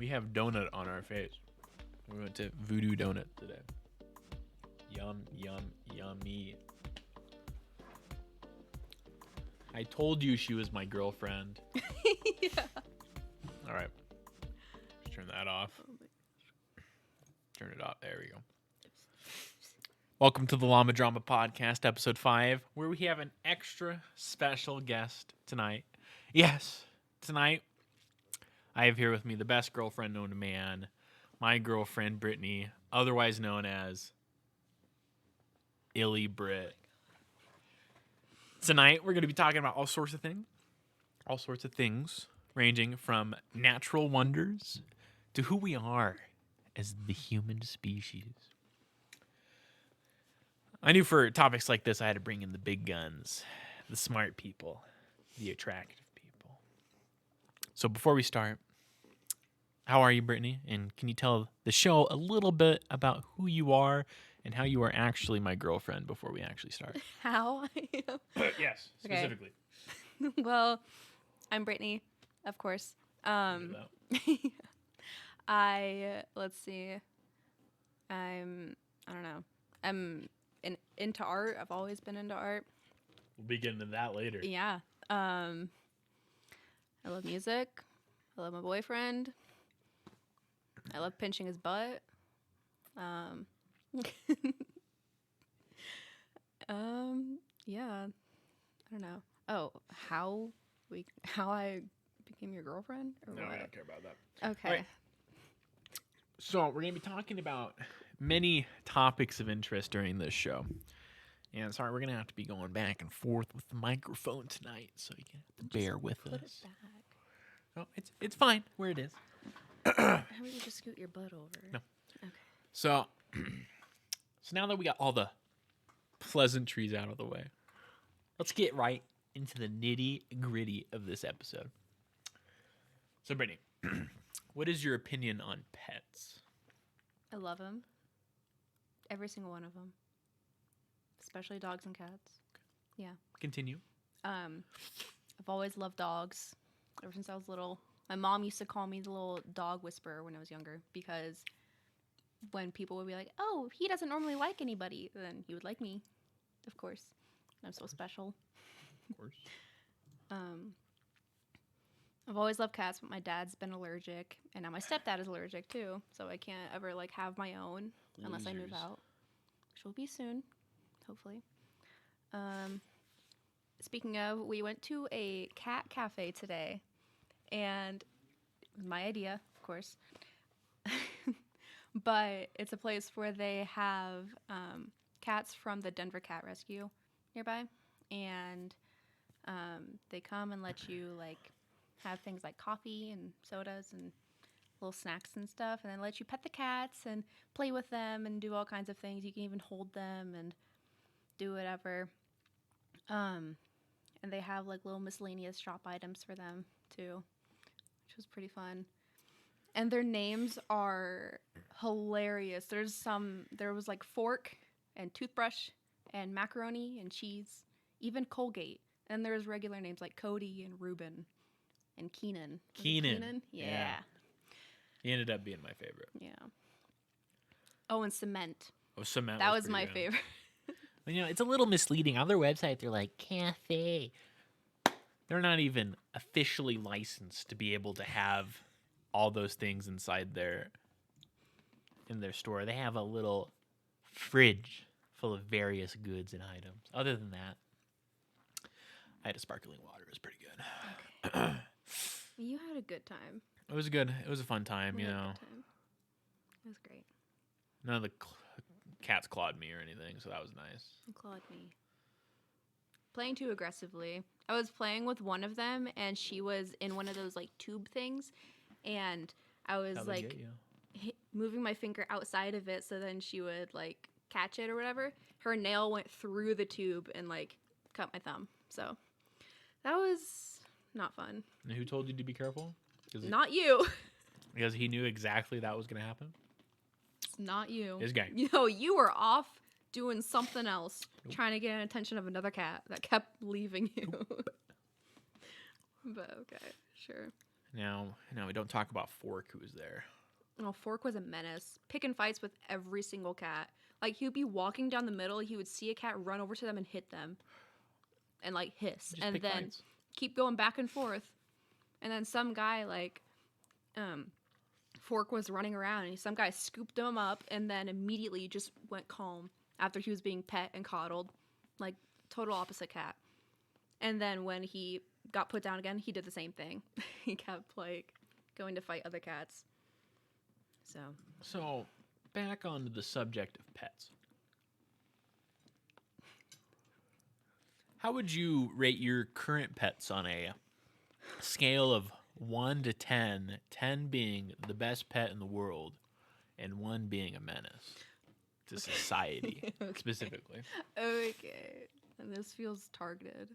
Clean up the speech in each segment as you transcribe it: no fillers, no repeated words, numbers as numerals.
We have donut on our face. We went to Voodoo Donut today. Yum, yum, yummy. I told you she was my girlfriend. Yeah. All right. Let's turn that off. Turn it off. There we go. Welcome to the Llama Drama Podcast, episode 5, where we have an extra special guest tonight. Yes, tonight I have here with me the best girlfriend known to man, my girlfriend Brittany, otherwise known as illibritt. Tonight we're going to be talking about all sorts of things, ranging from natural wonders to who we are as the human species. I knew for topics like this I had to bring in the big guns, the smart people, the attractive people. So before we start, how are you, Brittany? And can you tell the show a little bit about who you are and how you are actually my girlfriend before we actually start? How I am? Yes, specifically. Okay. Well, I'm Brittany, of course. Let's see. I'm into art. I've always been into art. We'll be getting to that later. Yeah. I love music. I love my boyfriend. I love pinching his butt. Yeah. I don't know. Oh, how I became your girlfriend? Or No, what? I don't care about that. Okay. All right. So we're going to be talking about many topics of interest during this show. And sorry, we're going to have to be going back and forth with the microphone tonight, so you can have to bear with Put us. it back. No, it's fine where it is. How about you just scoot your butt over? No. Okay. So now that we got all the pleasantries out of the way, let's get right into the nitty-gritty of this episode. So, Brittany, what is your opinion on pets? I love them. Every single one of them. Especially dogs and cats. Yeah. Continue. I've always loved dogs ever since I was little. My mom used to call me the little dog whisperer when I was younger because when people would be like, oh, he doesn't normally like anybody, then he would like me, of course. I'm so special. Of course. I've always loved cats, but my dad's been allergic, and now my stepdad is allergic too, so I can't ever have my own unless I move out, which will be soon, hopefully. Speaking of, we went to a cat cafe today, and my idea, of course, but it's a place where they have cats from the Denver Cat Rescue nearby, and they come and let you have things like coffee and sodas and little snacks and stuff, and then let you pet the cats and play with them and do all kinds of things. You can even hold them and do whatever. And they have little miscellaneous shop items for them too, which was pretty fun. And their names are hilarious. There was fork and toothbrush and macaroni and cheese, even Colgate. And there's regular names like Cody and Ruben and Keenan. Keenan? Yeah. He ended up being my favorite. Yeah. Oh, and Cement. Oh, Cement. That was my favorite. But, it's a little misleading. On their website, they're like, cafe. They're not even officially licensed to be able to have all those things inside in their store. They have a little fridge full of various goods and items. Other than that, I had a sparkling water. It was pretty good. Okay. You had a good time. It was good. It was a fun time, We had a good time. It was great. None of the cats clawed me or anything, so that was nice. It clawed me. Playing too aggressively. I was playing with one of them, and she was in one of those tube things, and I was moving my finger outside of it, so then she would catch it or whatever. Her nail went through the tube and cut my thumb. So that was not fun. And who told you to be careful? Not you. Because he knew exactly that was going to happen? It's not you. His guy. You were off doing something else, trying to get an attention of another cat that kept leaving you. But okay, sure. Now, we don't talk about Fork, who was there. Oh, Fork was a menace. Picking fights with every single cat. Like, he would be walking down the middle, he would see a cat, run over to them and hit them. And, like, hiss. Just and pick then fights. keep going back and forth. And then some guy, like, Fork was running around, and some guy scooped him up and then immediately just went calm after he was being pet and coddled. Like, total opposite cat. And then when he got put down again, he did the same thing. He kept, like, going to fight other cats. So, back onto the subject of pets. How would you rate your current pets on a scale of 1 to 10, 10 being the best pet in the world, and 1 being a menace to society, specifically? Okay. And this feels targeted.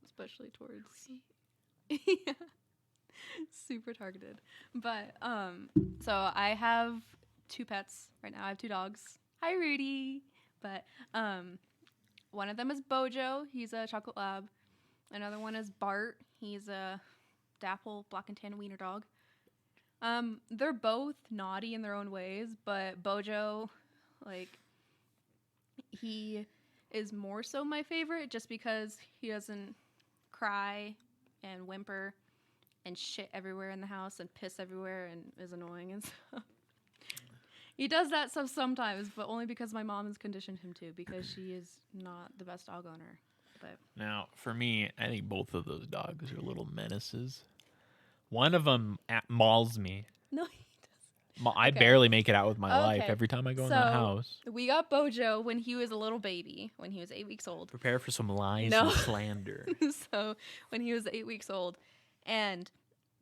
Especially towards... Yeah. Super targeted. But, so I have 2 pets right now. I have 2 dogs. Hi, Rudy. But, one of them is Bojo. He's a chocolate lab. Another one is Bart. He's a dapple black and tan wiener dog. They're both naughty in their own ways, but Bojo, like, he is more so my favorite just because he doesn't cry and whimper and shit everywhere in the house and piss everywhere and is annoying and stuff. He does that stuff sometimes, but only because my mom has conditioned him to, because she is not the best dog owner. But Now, for me, I think both of those dogs are little menaces. One of them mauls me. no, he doesn't. I barely make it out with my life Okay. every time I go in that house. We got Bojo when he was a little baby, when he was 8 weeks old. Prepare for some lies No. and slander. So when he was 8 weeks old, and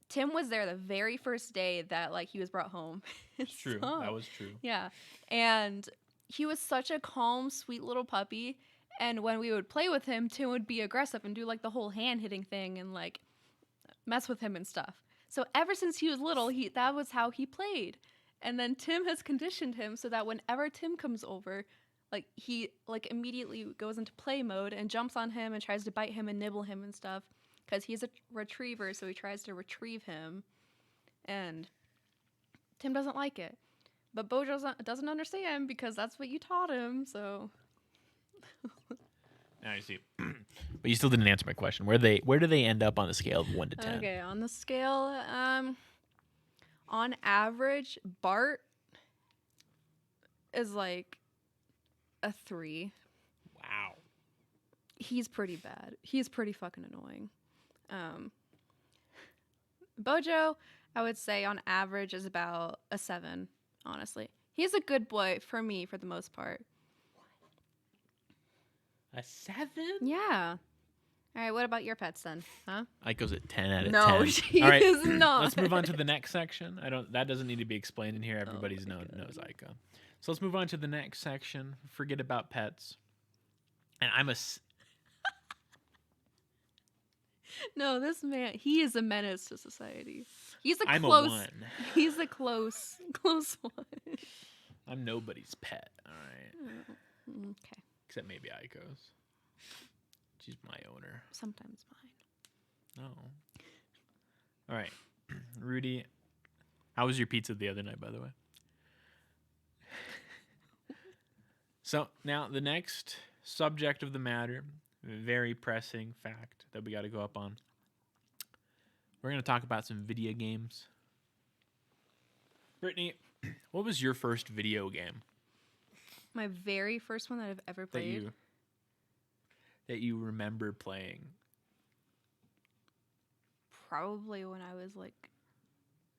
Tim was there the very first day that, like, he was brought home. It's true. So, That was true. yeah. And he was such a calm, sweet little puppy. And when we would play with him, Tim would be aggressive and do, like, the whole hand hitting thing and, like, mess with him and stuff. So ever since he was little, that was how he played. And then Tim has conditioned him so that whenever Tim comes over, like, he, like, immediately goes into play mode and jumps on him and tries to bite him and nibble him and stuff. Because he's a retriever, so he tries to retrieve him. And Tim doesn't like it. But Bojo doesn't understand because that's what you taught him, so... Now you see. But you still didn't answer my question. Where do they end up on the scale of 1 to 10? Okay, on the scale, on average, Bart is like a 3. Wow. He's pretty bad. He's pretty fucking annoying. Bojo, I would say on average is about a 7, honestly. He's a good boy for me for the most part. A 7? Yeah. All right, what about your pets then? Huh? Ike's at 10 out of 10. No, she All right, is not. let's move on to the next section. That doesn't need to be explained in here. Everybody's knows Ica. So let's move on to the next section. Forget about pets. And No, this man, he is a menace to society. He's I'm a 1. He's a close one. I'm nobody's pet. All right. Okay. Except maybe Ico's. She's my owner. Sometimes mine. Oh. All right. Rudy, how was your pizza the other night, by the way? So now the next subject of the matter, very pressing fact that we got to go up on. We're going to talk about some video games. Brittany, what was your first video game My very first one that I've ever played. that you remember playing? Probably when I was like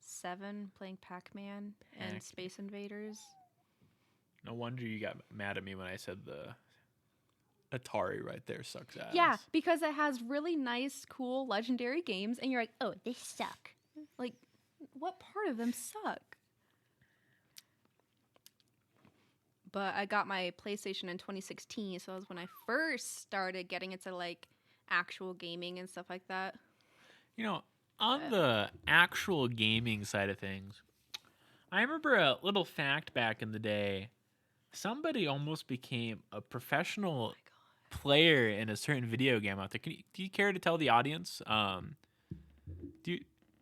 7, playing Pac-Man and Space Invaders. No wonder you got mad at me when I said the Atari right there sucks ass. Yeah, because it has really nice, cool, legendary games, and you're like, oh, they suck. Like, what part of them suck? But I got my PlayStation in 2016, so that was when I first started getting into, like, actual gaming and stuff like that. You know, on the actual gaming side of things, I remember a little fact back in the day. Somebody almost became a professional player in a certain video game out there. Do you care to tell the audience?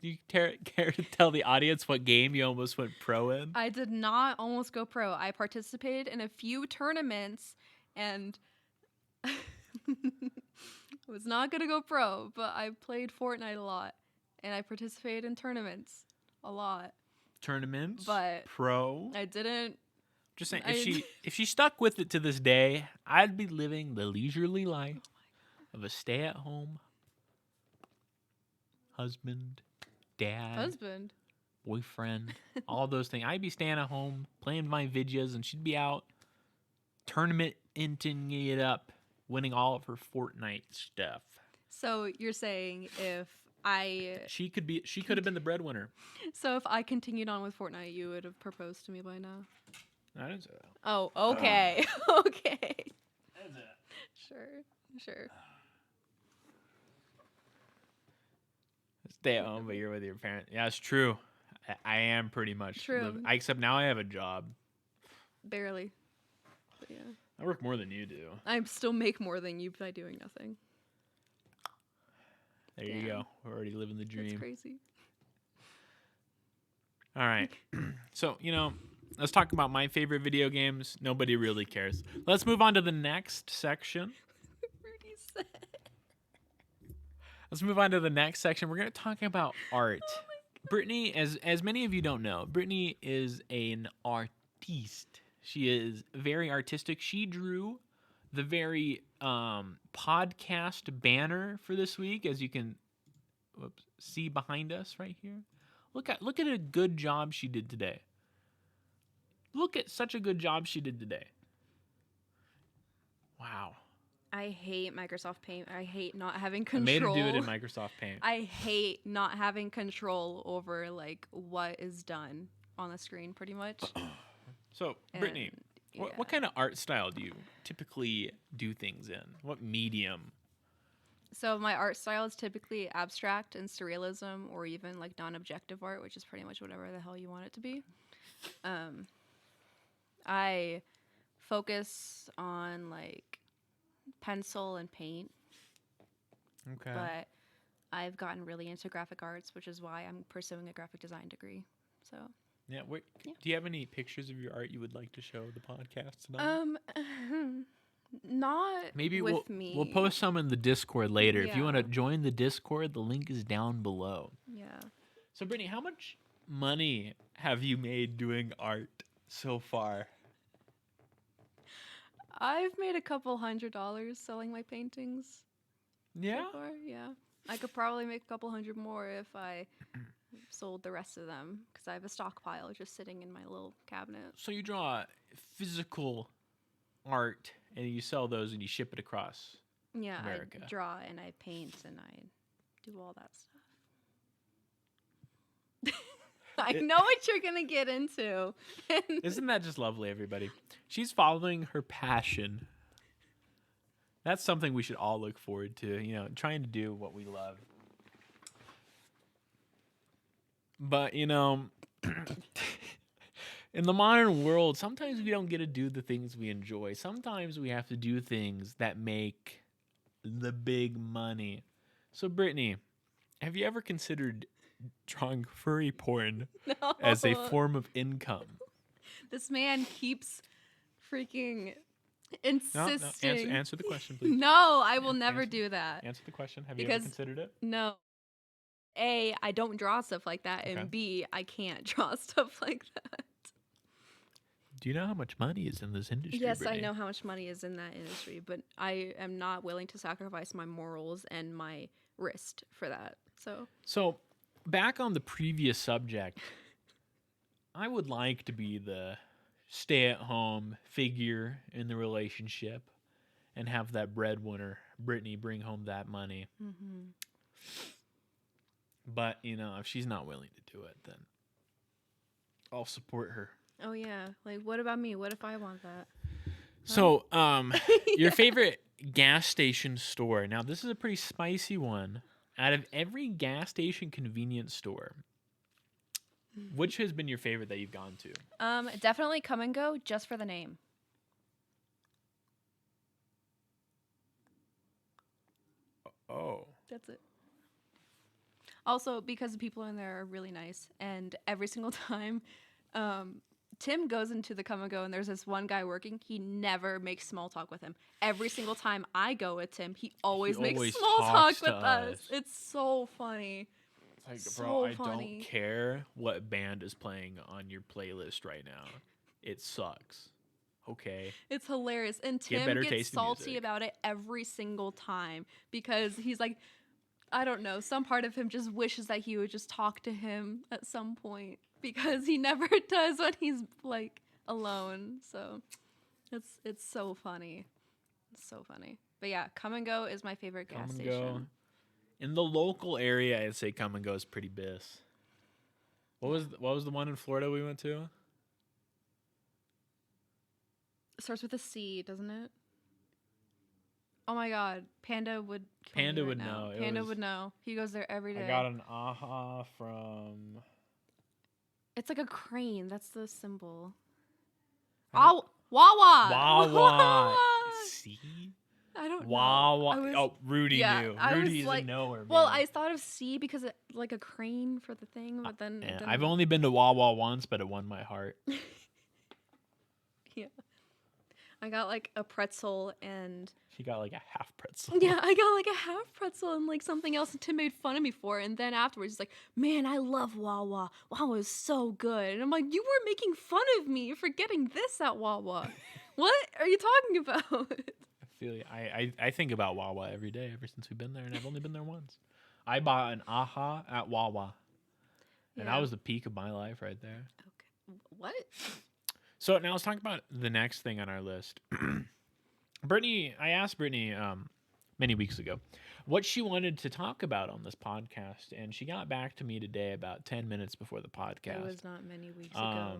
Do you care to tell the audience what game you almost went pro in? I did not almost go pro. I participated in a few tournaments and I was not going to go pro, but I played Fortnite a lot and I participated in tournaments a lot. Tournaments? But pro? I didn't. Just saying, if she stuck with it to this day, I'd be living the leisurely life of a stay-at-home husband, dad, boyfriend, all those things. I'd be staying at home, playing my videos, and she'd be out tournamenting it up, winning all of her Fortnite stuff. So you're saying if she could have been the breadwinner. So if I continued on with Fortnite, you would have proposed to me by now. I didn't say that. Oh, okay. Okay. I didn't say that. Sure. Stay at home, but you're with your parent. Yeah, it's true. I am pretty much. True. Except now I have a job. Barely. But yeah. I work more than you do. I still make more than you by doing nothing. There you go. We're already living the dream. That's crazy. All right. So, let's talk about my favorite video games. Nobody really cares. Let's move on to the next section. Rudy said. Let's move on to the next section. We're going to talk about art. Oh Brittany, as many of you don't know, Brittany is an artiste. She is very artistic. She drew the very podcast banner for this week, as you can see behind us right here. Look at a good job she did today. Look at such a good job she did today. Wow. I hate Microsoft Paint. I hate not having control. I made her do it in Microsoft Paint. I hate not having control over what is done on the screen, pretty much. So, Brittany, what kind of art style do you typically do things in? What medium? So my art style is typically abstract and surrealism, or even like non-objective art, which is pretty much whatever the hell you want it to be. I focus on like pencil and paint. Okay. But I've gotten really into graphic arts, which is why I'm pursuing a graphic design degree. So. Yeah. Do you have any pictures of your art you would like to show the podcast tonight? Not Maybe with me. We'll post some in the Discord later. Yeah. If you want to join the Discord, the link is down below. Yeah. So, Brittany, how much money have you made doing art so far? I've made a couple $100 selling my paintings. Yeah? So far, yeah. I could probably make a couple hundred more if I sold the rest of them, because I have a stockpile just sitting in my little cabinet. So you draw physical art and you sell those and you ship it across America. I draw and I paint and I do all that stuff. I know what you're going to get into. Isn't that just lovely, everybody? She's following her passion. That's something we should all look forward to, trying to do what we love. But, in the modern world, sometimes we don't get to do the things we enjoy. Sometimes we have to do things that make the big money. So, Brittany, have you ever considered drawing furry porn as a form of income? This man keeps freaking insisting. No. Answer the question, please. No, I will never do that. Answer the question. Have you ever considered it? No. A, I don't draw stuff like that, and B, I can't draw stuff like that. Do you know how much money is in this industry? Yes, Brittany? I know how much money is in that industry, but I am not willing to sacrifice my morals and my wrist for that. So back on the previous subject, I would like to be the stay-at-home figure in the relationship and have that breadwinner, Brittany, bring home that money. Mm-hmm. But, if she's not willing to do it, then I'll support her. Oh, yeah. Like, what about me? What if I want that? So, your favorite gas station store. Now, this is a pretty spicy one. Out of every gas station convenience store, which has been your favorite that you've gone to? Definitely Come and Go, just for the name. Oh. That's it. Also, because the people in there are really nice, and every single time Tim goes into the come and go, and there's this one guy working, he never makes small talk with him. Every single time I go with Tim, he always makes small talk with us. It's so funny. It's like, so bro, I funny. don't care what band is playing on your playlist right now. It sucks. Okay. It's hilarious. And Tim gets salty about it every single time because he's like, I don't know, some part of him just wishes that he would just talk to him at some point because he never does when he's like alone. So it's so funny. It's so funny. But yeah, Come and Go is my favorite gas station. In the local area, I'd say Come and Go is pretty bis. What was the one in Florida we went to? It starts with a C, doesn't it? Oh my God, Panda would know. Panda would know. He goes there every day. I got an aha from... It's like a crane. That's the symbol. Oh, Wawa! Wawa! See? I don't know. Wawa. Rudy knew. Rudy's like, a knower, man. Well, I thought of C because it like a crane for the thing, but then... I've only been to Wawa once, but it won my heart. Yeah. I got like a pretzel and... She got like a half pretzel. Yeah, I got like a half pretzel and like something else, and Tim made fun of me for it. And then afterwards, he's like, man, I love Wawa. Wawa is so good. And I'm like, you were making fun of me for getting this at Wawa. What are you talking about? I feel you. I think about Wawa every day ever since we've been there, and I've only been there once. I bought an aha at Wawa. And that was the peak of my life right there. Okay. What? So now let's talk about the next thing on our list. Brittany, I asked Brittany many weeks ago what she wanted to talk about on this podcast, and she got back to me today about 10 minutes before the podcast. It was not many weeks ago.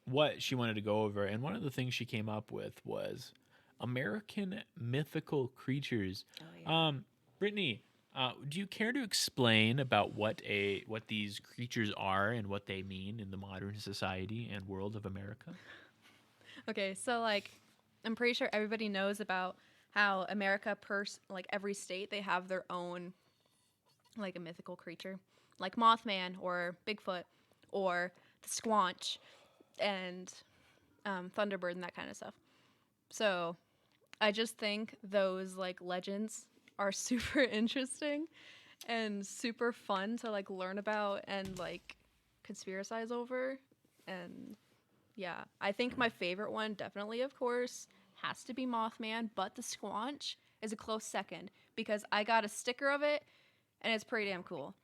What she wanted to go over, and one of the things she came up with was American mythical creatures. Oh, yeah. Brittany, do you care to explain about what these creatures are and what they mean in the modern society and world of America? Okay, so like I'm pretty sure everybody knows about how America like every state they have their own like a mythical creature, like Mothman or Bigfoot or the Squanch and Thunderbird and that kind of stuff. So I just think those like legends are super interesting and super fun to like learn about and like conspiracize over. And yeah, I think my favorite one definitely, of course, has to be Mothman, but the Squanch is a close second because I got a sticker of it and it's pretty damn cool.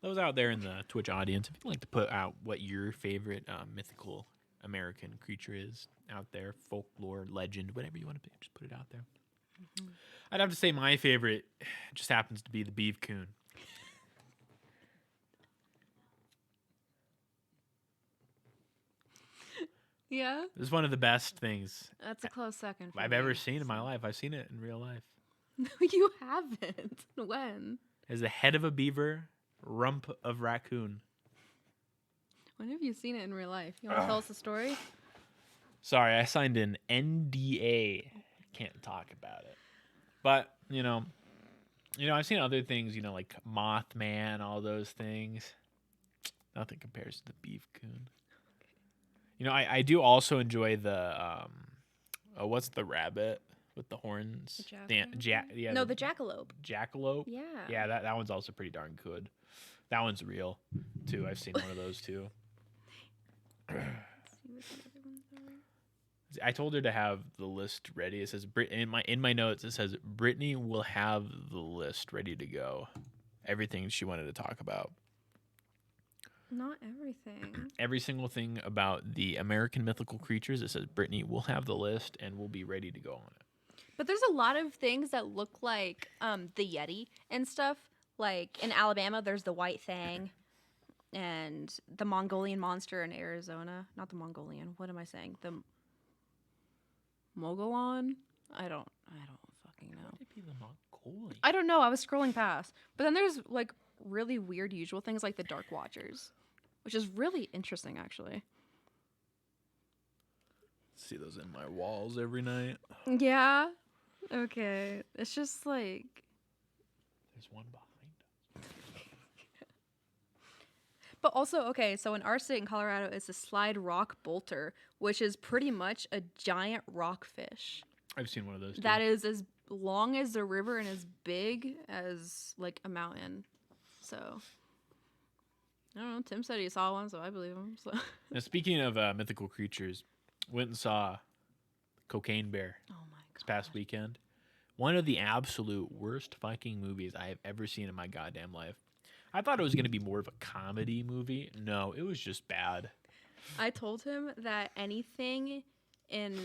Those out there in the Twitch audience, if you'd like to put out what your favorite mythical American creature is out there, folklore, legend, whatever you want to just put it out there. Mm-hmm. I'd have to say my favorite just happens to be the beef coon. Yeah? It's one of the best things. That's a close second for I've me, ever seen in my life. I've seen it in real life. No, you haven't. When? As the head of a beaver, rump of raccoon. When have you seen it in real life? You want to tell us the story? Sorry, I signed an NDA. Can't talk about it. But, you know, I've seen other things, like Mothman, all those things. Nothing compares to the beef coon. I do also enjoy the what's the rabbit with the horns? The jackalope. Jackalope? Yeah. Yeah, that one's also pretty darn good. That one's real, too. I've seen one of those, too. I told her to have the list ready. It says in my notes. It says Brittany will have the list ready to go. Everything she wanted to talk about. Not everything. Every single thing about the American mythical creatures. It says Brittany will have the list and we'll be ready to go on it. But there's a lot of things that look like the Yeti and stuff. Like in Alabama, there's the white thing. And the Mongolian monster in Arizona. Not the Mongolian. What am I saying? The Mogollon? I don't fucking know. Would it be the Mongolian? I don't know. I was scrolling past. But then there's like really weird usual things like the Dark Watchers, which is really interesting actually. See those in my walls every night. Yeah. Okay. It's just like there's one behind us. But also, okay, so in our state in Colorado, it's a slide rock bolter, which is pretty much a giant rockfish. I've seen one of those too. That is as long as the river and as big as like a mountain. So I don't know. Tim said he saw one, so I believe him. So Now, speaking of mythical creatures, went and saw Cocaine Bear this past weekend. One of the absolute worst fucking movies I have ever seen in my goddamn life. I thought it was going to be more of a comedy movie. No, it was just bad. I told him that anything in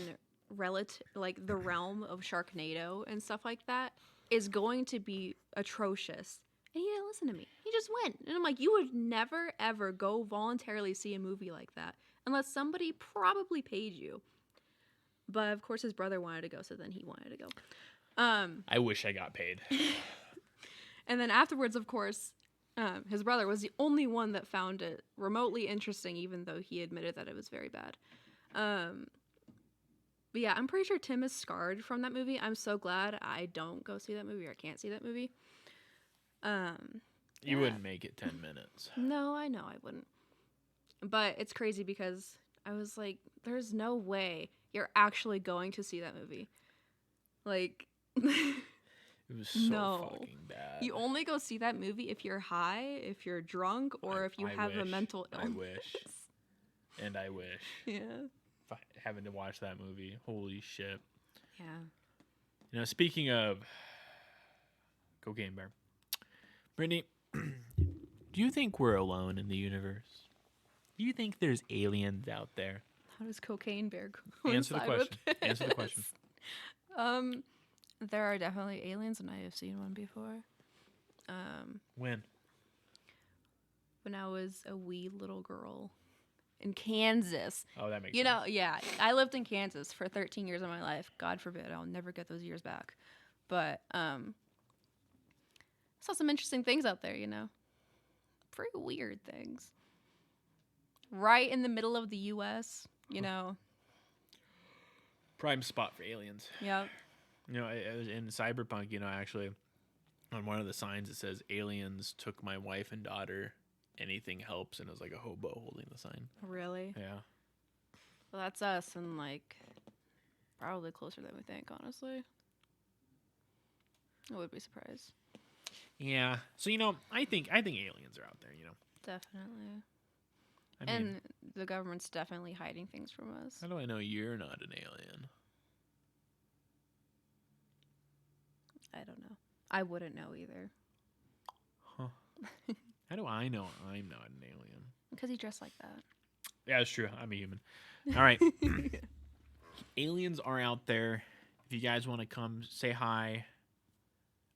like the realm of Sharknado and stuff like that is going to be atrocious. And he didn't listen to me. He just went. And I'm like, you would never, ever go voluntarily see a movie like that unless somebody probably paid you. But, of course, his brother wanted to go, so then he wanted to go. I wish I got paid. And then afterwards, of course, his brother was the only one that found it remotely interesting, even though he admitted that it was very bad. But, yeah, I'm pretty sure Tim is scarred from that movie. I'm so glad I don't go see that movie or can't see that movie. You wouldn't make it 10 minutes. No, I know I wouldn't. But it's crazy because I was like, there's no way you're actually going to see that movie. Like, it was so fucking bad. You only go see that movie if you're high, if you're drunk, or if you have a mental illness. I wish. And I wish. Yeah. Having to watch that movie. Holy shit. Yeah. You know, speaking of Cocaine Bear, Brittany, do you think we're alone in the universe? Do you think there's aliens out there? How does Cocaine Bear Answer the question. Answer the question. There are definitely aliens, and I have seen one before. When? When I was a wee little girl in Kansas. Oh, that makes sense. You know, yeah. I lived in Kansas for 13 years of my life. God forbid, I'll never get those years back. But saw some interesting things out there, you know. Pretty weird things. Right in the middle of the U.S., you know. Prime spot for aliens. Yep. You know, it was in Cyberpunk, you know, actually, on one of the signs it says, aliens took my wife and daughter, anything helps, and it was like a hobo holding the sign. Really? Yeah. Well, that's us, and like, probably closer than we think, honestly. I would be surprised. Yeah. So, you know, I think aliens are out there, you know. Definitely. I mean, And the government's definitely hiding things from us. how do I know you're not an alien? I don't know. I wouldn't know either. Huh. How do I know I'm not an alien? Because you dress like that. Yeah, it's true. I'm a human. All right. Aliens are out there. If you guys want to come say hi,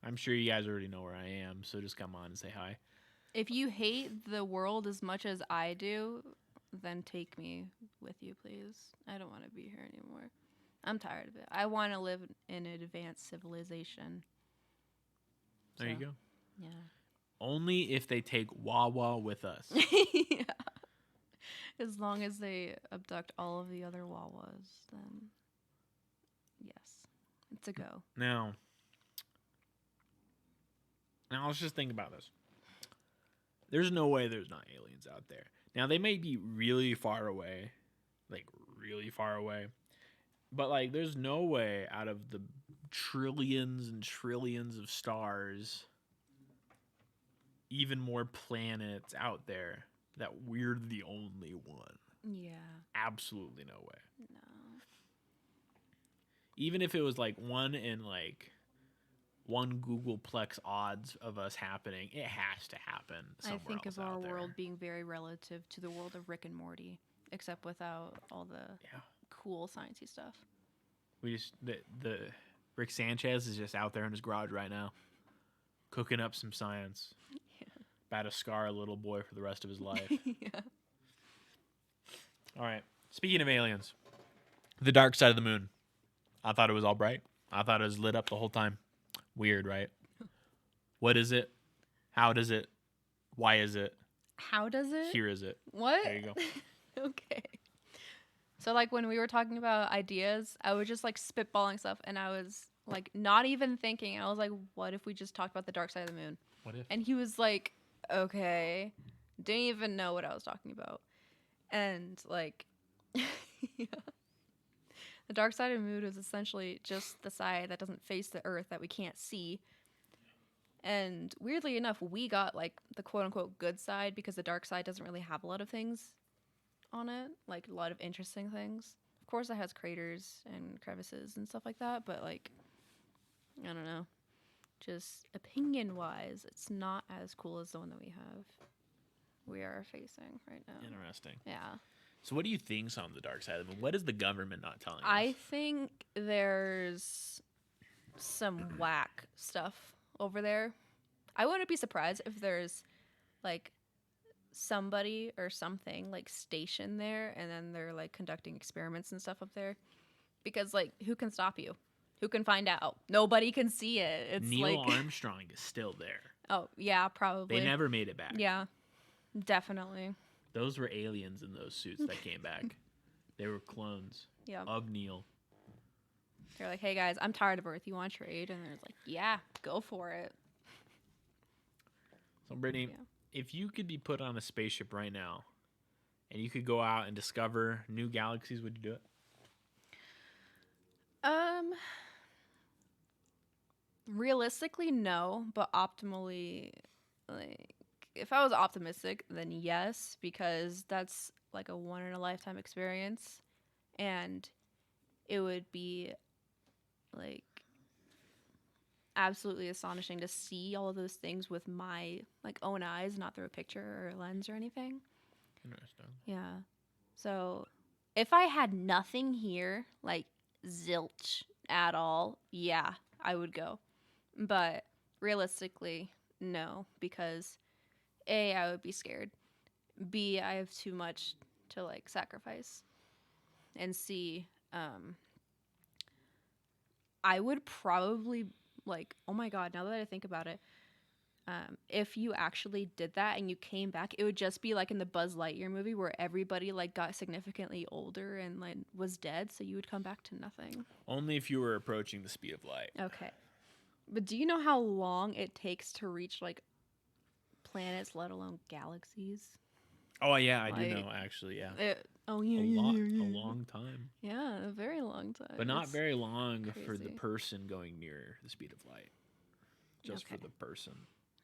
I'm sure you guys already know where I am, so just come on and say hi. If you hate the world as much as I do, then take me with you, please. I don't want to be here anymore. I'm tired of it. I want to live in an advanced civilization. There you go. Yeah. Only if they take Wawa with us. Yeah. As long as they abduct all of the other Wawas, then yes, it's a go. Now let's just think about this. There's no way there's not aliens out there. Now, they may be really far away, like really far away, but like there's no way out of the trillions and trillions of stars, even more planets out there, that we're the only one. Yeah. Absolutely no way. No. Even if it was like one in like one Googleplex odds of us happening, it has to happen somewhere I think else of our out there. world being very relative to the world of Rick and Morty, except without all the cool sciencey stuff. We just the Rick Sanchez is just out there in his garage right now, cooking up some science. Yeah. About to scar a little boy for the rest of his life. Yeah. All right. Speaking of aliens, the dark side of the moon. I thought it was all bright. I thought it was lit up the whole time. Weird, right? What is it? How does it? Why is it? How does it? Here is it. What? There you go. Okay. So like when we were talking about ideas, I was just like spitballing stuff, and I was like not even thinking. I was like, what if we just talked about the dark side of the moon? What if? And he was like, okay. Didn't even know what I was talking about. And, like, yeah. The dark side of the moon is essentially just the side that doesn't face the earth that we can't see. And weirdly enough, we got, like, the quote-unquote good side because the dark side doesn't really have a lot of things on it. Like, a lot of interesting things. Of course, it has craters and crevices and stuff like that, but, like, I don't know. Just opinion-wise, it's not as cool as the one that we are facing right now. Interesting. Yeah. So what do you think's on the dark side of the moon? What is the government not telling us? I think there's some whack stuff over there. I wouldn't be surprised if there's, like, somebody or something, like, stationed there, and then they're, like, conducting experiments and stuff up there. Because, like, who can stop you? Who can find out? Nobody can see it. It's Neil like... Armstrong is still there. Oh, yeah, probably. They never made it back. Yeah, definitely. Those were aliens in those suits that came back. They were clones of Neil. They're like, hey, guys, I'm tired of Earth. You want to trade? And they're like, yeah, go for it. So, Brittany, if you could be put on a spaceship right now and you could go out and discover new galaxies, would you do it? Realistically, no, but optimally, like, if I was optimistic, then yes, because that's like a one-in-a-lifetime experience, and it would be, like, absolutely astonishing to see all of those things with my, like, own eyes, not through a picture or a lens or anything. Interesting. Yeah. So, if I had nothing here, like, zilch at all, yeah, I would go. But realistically, no, because A, I would be scared. B, I have too much to, like, sacrifice. And C, I would probably, like, oh my god, now that I think about it, if you actually did that and you came back, it would just be like in the Buzz Lightyear movie where everybody, like, got significantly older and, like, was dead, so you would come back to nothing. Only if you were approaching the speed of light. Okay. But do you know how long it takes to reach, like, planets, let alone galaxies? Oh, yeah, I do know, actually, yeah. A long time. Yeah, a very long time. But not very long crazy. for the person going near the speed of light. Just Okay. for the person.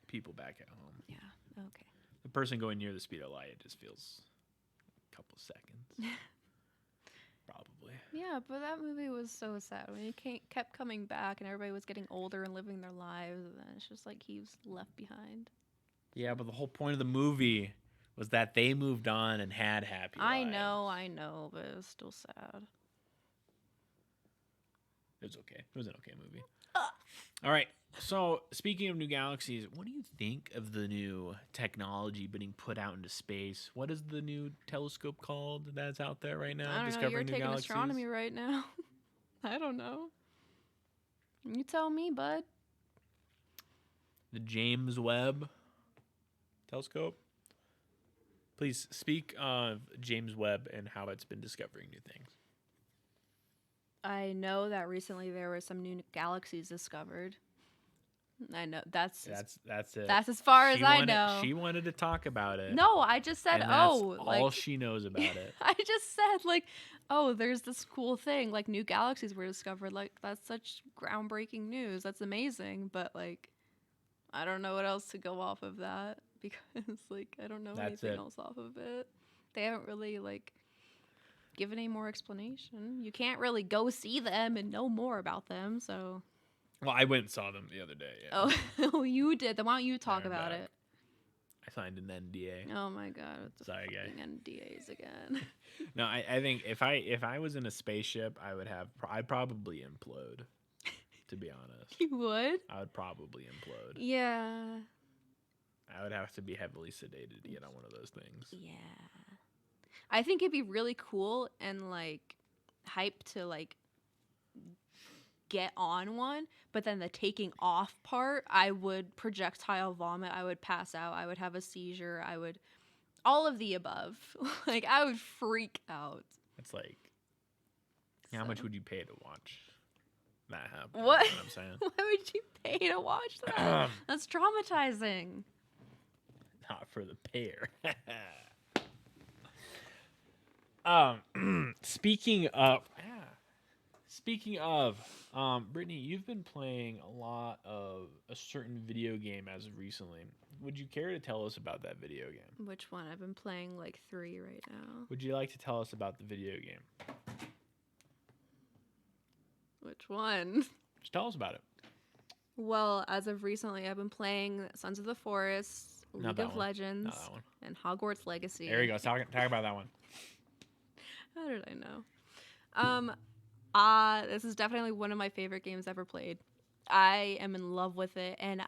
People back at home. Yeah, okay. The person going near the speed of light, it just feels a couple seconds. Probably. Yeah, but that movie was so sad. When he kept coming back and everybody was getting older and living their lives, and then it's just like he was left behind. Yeah, but the whole point of the movie was that they moved on and had happy lives. I know, but it was still sad. It was okay. It was an okay movie. All right. So, speaking of new galaxies, what do you think of the new technology being put out into space? What is the new telescope called that's out there right now? I don't know. You're taking astronomy right now. I don't know. You tell me, bud. The James Webb telescope. Please speak of James Webb and how it's been discovering new things. I know that recently there were some new galaxies discovered. I know that's it. That's as far as I know. She wanted to talk about it. No, I just said, all she knows about it. I just said, like, oh, there's this cool thing, like, new galaxies were discovered. Like, that's such groundbreaking news. That's amazing. But, like, I don't know what else to go off of that because, like, I don't know anything else off of it. They haven't really, like, given any more explanation. You can't really go see them and know more about them, so. Well, I went and saw them the other day. Yeah. Oh, you did. Then why don't you talk about it? I signed an NDA. Oh my god! Sorry, guys. NDAs again. No, I think if I was in a spaceship, I'd probably implode. To be honest, You would? I would probably implode. Yeah. I would have to be heavily sedated to get on one of those things. Yeah. I think it'd be really cool and, like, hype to, like, get on one, but then the taking off part, I would projectile vomit, I would pass out, I would have a seizure, I would all of the above. Like, I would freak out. It's like, how much would you pay to watch that happen? What? You know what I'm saying? Why would you pay to watch that? That's traumatizing. Not for the pair. Speaking of, Brittany, you've been playing a lot of a certain video game as of recently. Would you care to tell us about that video game? Which one? I've been playing like 3 right now. Would you like to tell us about the video game? Which one? Just tell us about it. Well, as of recently, I've been playing Sons of the Forest, League of Legends, Not that one. and Hogwarts Legacy. There you go. Talk about that one. How did I know? This is definitely one of my favorite games ever played. I am in love with it, and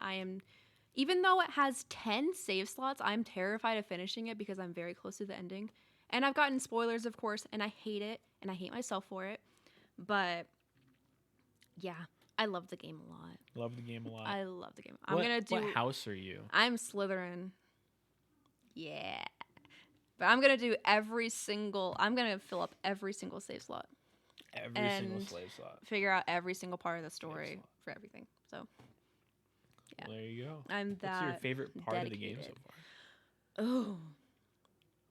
even though it has 10 save slots, I'm terrified of finishing it because I'm very close to the ending. And I've gotten spoilers, of course, and I hate it, and I hate myself for it. But yeah, I love the game a lot. Love the game a lot. I love the game. What house are you? I'm Slytherin. Yeah. But I'm going to do I'm going to fill up every single save slot. Every single slave slot. Figure out every single part of the story for everything. So, yeah. Well, there you go. I'm that What's your favorite part of the game so far? Oh.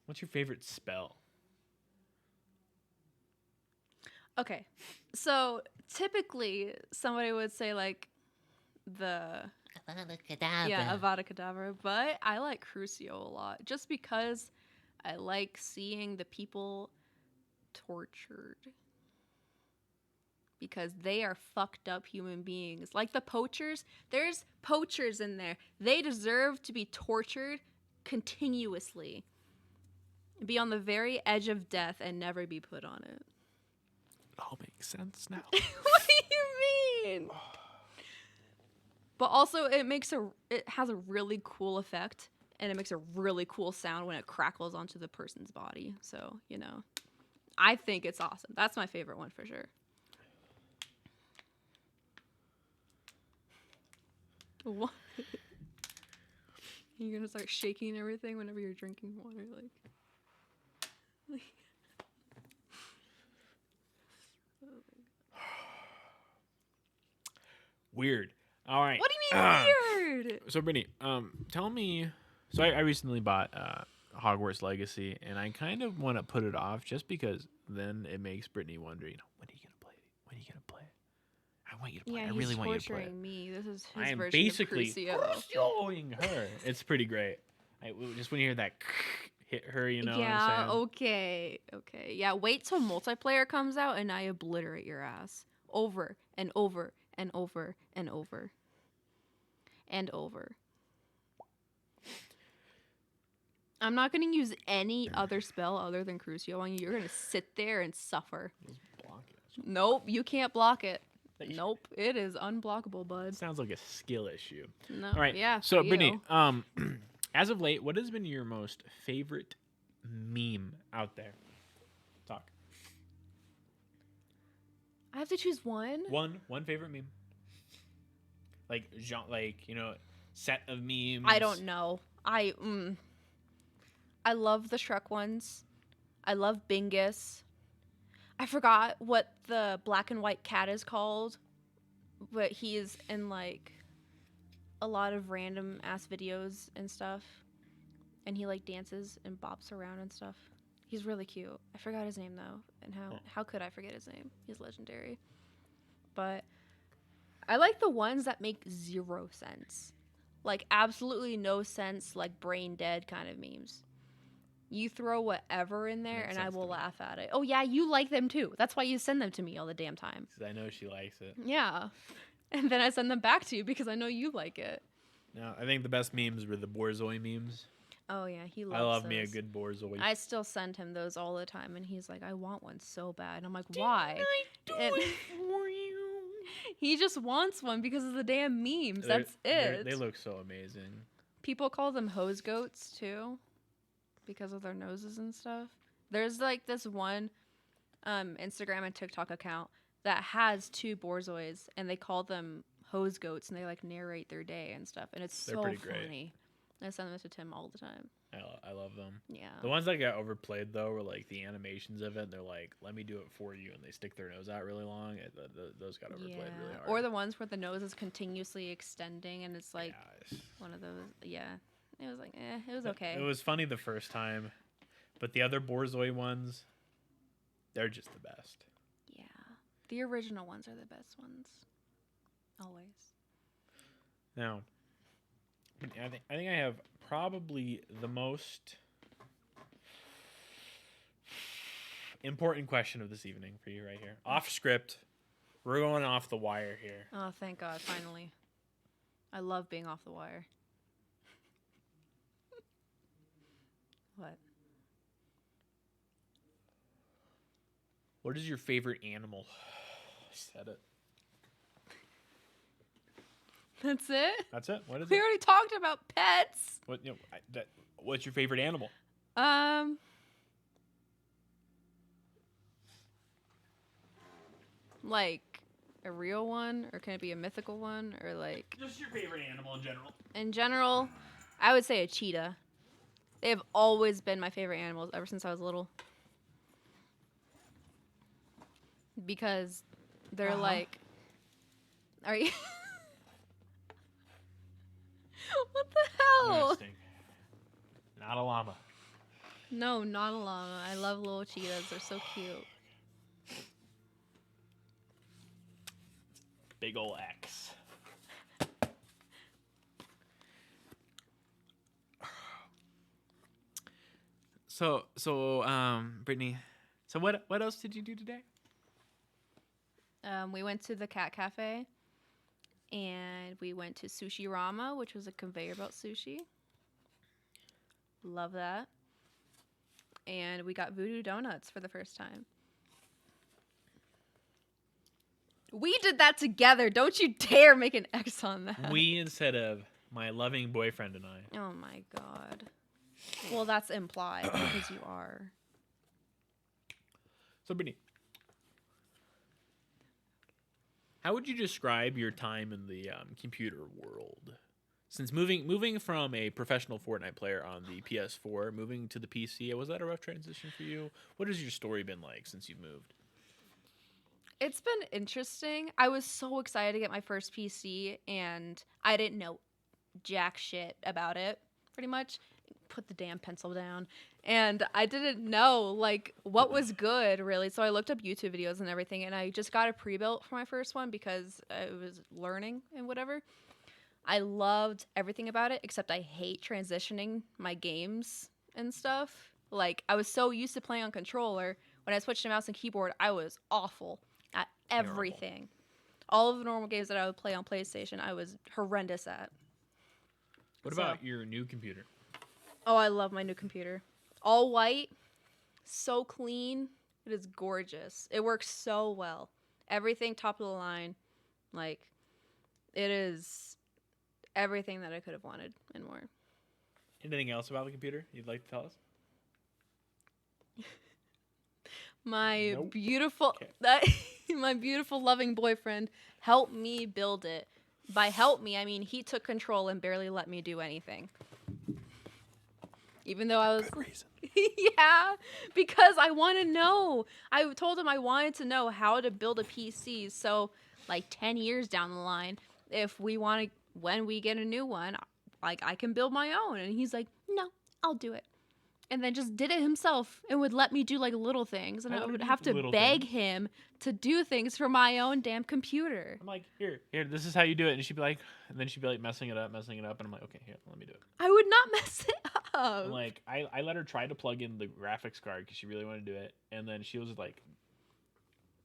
What's your favorite spell? Okay. So, typically, somebody would say, like, the... Avada Kedavra. Yeah, Avada Kedavra. But I like Crucio a lot. Just because I like seeing the people tortured. Because they are fucked up human beings. Like the poachers, there's poachers in there. They deserve to be tortured continuously. Be on the very edge of death and never be put on it. It all makes sense now. What do you mean? But also it has a really cool effect, and it makes a really cool sound when it crackles onto the person's body. So, I think it's awesome. That's my favorite one for sure. What? You're gonna start shaking everything whenever you're drinking water, like. Weird. All right. What do you mean weird? So Brittany, tell me. So I recently bought Hogwarts Legacy, and I kind of want to put it off just because then it makes Brittany wonder, when are you gonna play it? When are you gonna play it? I want you to play it. I really want you to play it. Me. This is his I am version basically of Crucio. Crucioing her. It's pretty great. Just when you hear that hit her, you know Yeah, what I'm saying? Okay. Yeah, wait till multiplayer comes out and I obliterate your ass. Over and over and over and over. And over. I'm not going to use any other spell other than Crucio on you. You're going to sit there and suffer. Just block it. Nope, you can't block it. Nope, it is unblockable, bud. Sounds like a skill issue. No, all right. Yeah. So, Brittany, as of late, what has been your most favorite meme out there? Talk. I have to choose one. One favorite meme. Like set of memes. I don't know. I love the Shrek ones. I love Bingus. I forgot what the black and white cat is called, but he's in like a lot of random ass videos and stuff, and he like dances and bops around and stuff. He's really cute. I forgot his name though, and how could I forget his name? He's legendary. But I like the ones that make zero sense, like absolutely no sense, like brain dead kind of memes. You throw whatever in there, and I will laugh at it. Oh, yeah, you like them, too. That's why you send them to me all the damn time. Because I know she likes it. Yeah. And then I send them back to you because I know you like it. No, I think the best memes were the Borzoi memes. Oh, yeah, he loves I love those. me a good Borzoi. I still send him those all the time, and he's like, I want one so bad. And I'm like, why? Didn't I do it for you? He just wants one because of the damn memes. That's it. They look so amazing. People call them hose goats, too, because of their noses and stuff. There's like this one Instagram and TikTok account that has 2 Borzois, and they call them hose goats, and they like narrate their day and stuff, and it's so funny. Great. I send them to Tim all the time. I love them. Yeah. The ones that got overplayed though were like the animations of it. They're like, "Let me do it for you," and they stick their nose out really long. Those got overplayed really hard. Or the ones where the nose is continuously extending, and it's like one of those. Yeah. It was like, it was okay. It was funny the first time, but the other Borzoi ones, they're just the best. Yeah. The original ones are the best ones. Always. Now, I think I have probably the most important question of this evening for you right here. Off script. We're going off the wire here. Oh, thank God, finally. I love being off the wire. What? What is your favorite animal? Said it. That's it? That's it? What is We it? already talked about pets. What's your favorite animal? Like a real one, or can it be a mythical one, or like... Just your favorite animal in general. In general, I would say a cheetah. They have always been my favorite animals ever since I was little. Because they're like... Are you... What the hell? Interesting. Not a llama. No, not a llama. I love little cheetahs. They're so cute. Big ol' X. So, Brittany, so what else did you do today? We went to the cat cafe, and we went to Sushi Rama, which was a conveyor belt sushi. Love that. And we got voodoo donuts for the first time. We did that together. Don't you dare make an X on that. We instead of my loving boyfriend and I. Oh my God. Well, that's implied because you are. So, Brittany, how would you describe your time in the computer world? Since moving from a professional Fortnite player on the PS4, moving to the PC, was that a rough transition for you? What has your story been like since you've moved? It's been interesting. I was so excited to get my first PC, and I didn't know jack shit about it, pretty much. Put the damn pencil down. And I didn't know, like, what was good, really. So I looked up YouTube videos and everything, and I just got a pre-built for my first one because I was learning and whatever. I loved everything about it, except I hate transitioning my games and stuff. Like, I was so used to playing on controller. When I switched to mouse and keyboard, I was awful at everything. All of the normal games that I would play on PlayStation, I was horrendous at. What about your new computer? Oh, I love my new computer. All white, so clean. It is gorgeous. It works so well. Everything top of the line. Like, it is everything that I could have wanted and more. Anything else about the computer you'd like to tell us? My Nope. beautiful, my beautiful loving boyfriend helped me build it. By help me, I mean he took control and barely let me do anything. Even though I was, Good reason. Yeah, because I want to know. I told him I wanted to know how to build a PC. So, like 10 years down the line, if we want to, when we get a new one, like I can build my own. And he's like, no, I'll do it. And then just did it himself and would let me do like little things. And I would have to beg him to do things for my own damn computer. I'm like, here, this is how you do it. And she'd be like, messing it up. And I'm like, okay, here, let me do it. I would not mess it up. And like, I let her try to plug in the graphics card because she really wanted to do it. And then she was like,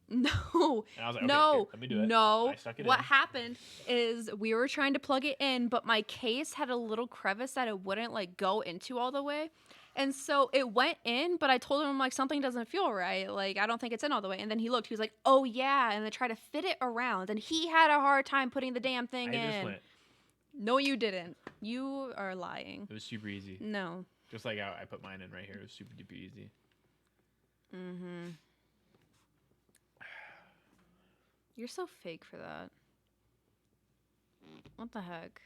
no. And I was like, okay, no, here, let me do it. No. I stuck it what in. happened is we were trying to plug it in, but my case had a little crevice that it wouldn't like go into all the way. And so it went in, but I told him, like, something doesn't feel right. Like, I don't think it's in all the way. And then he looked. He was like, oh, yeah. And then tried to fit it around. And he had a hard time putting the damn thing in. I just went. No, you didn't. You are lying. It was super easy. No. Just like I put mine in right here. It was super duper easy. Mm-hmm. You're so fake for that. What the heck?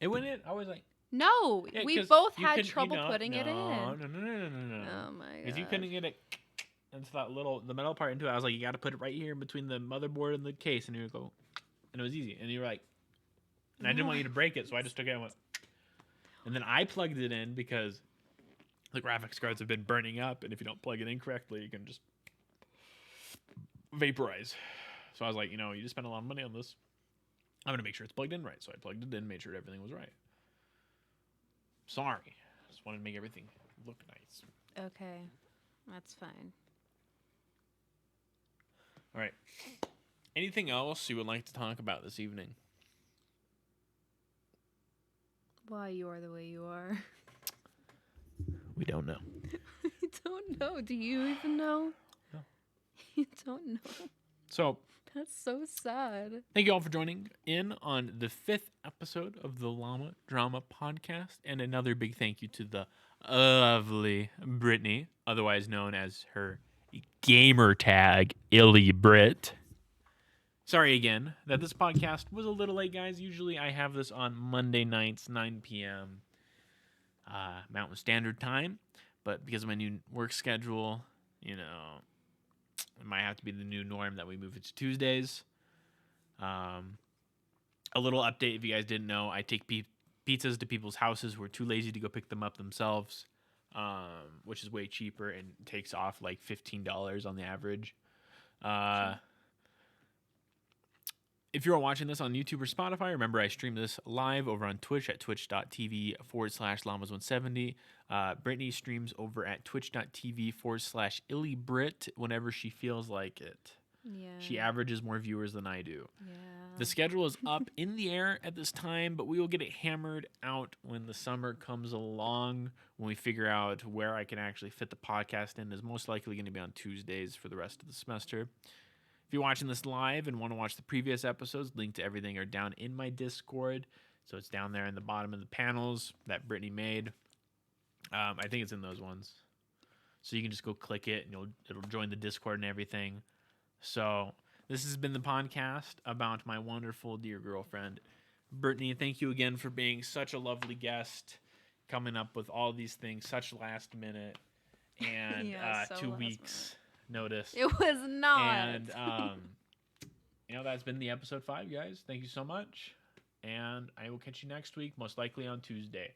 It went in. I was like, no, yeah, we both had couldn't- trouble putting it in. No. Oh my god. Because you couldn't get it into the metal part into it. I was like, you got to put it right here in between the motherboard and the case, and you would go, and it was easy. And you were like, and I didn't want you to break it, so I just took it and went. And then I plugged it in because the graphics cards have been burning up, and if you don't plug it in correctly, you can just vaporize. So I was like, you just spent a lot of money on this. I'm going to make sure it's plugged in right. So I plugged it in, made sure everything was right. Sorry. Just wanted to make everything look nice. Okay. That's fine. All right. Anything else you would like to talk about this evening? Why you are the way you are. We don't know. I don't know. Do you even know? No. You don't know. So, that's so sad. Thank you all for joining in on the 5th episode of the Llama Drama Podcast. And another big thank you to the lovely Brittany, otherwise known as her gamer tag, illibritt. Sorry again that this podcast was a little late, guys. Usually I have this on Monday nights, 9 p.m. Mountain Standard Time. But because of my new work schedule, it might have to be the new norm that we move it to Tuesdays. A little update, if you guys didn't know, I take pizzas to people's houses who are too lazy to go pick them up themselves, which is way cheaper and takes off like $15 on the average. If you're watching this on YouTube or Spotify, remember I stream this live over on Twitch at twitch.tv/llamas170. Brittany streams over at twitch.tv/illibritt whenever she feels like it. Yeah. She averages more viewers than I do. Yeah. The schedule is up in the air at this time, but we will get it hammered out when the summer comes along, when we figure out where I can actually fit the podcast in. Is most likely going to be on Tuesdays for the rest of the semester. If you're watching this live and want to watch the previous episodes, link to everything are down in my Discord. So it's down there in the bottom of the panels that Brittany made. I think it's in those ones. So you can just go click it and it'll join the Discord and everything. So this has been the podcast about my wonderful dear girlfriend, Brittany. Thank you again for being such a lovely guest, coming up with all these things, such last minute, and Yeah, so 2 last weeks notice. It was not. And that's been the episode 5, guys. Thank you so much, and I will catch you next week, most likely on Tuesday.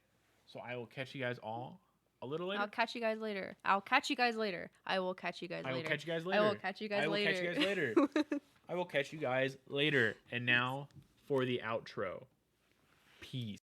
So I will catch you guys all a little later. I'll catch you guys later. I'll catch you guys later. I will catch you guys later. I will catch you guys later. I will catch you guys later. I will catch you guys later. I will catch you guys later. And now for the outro. Peace.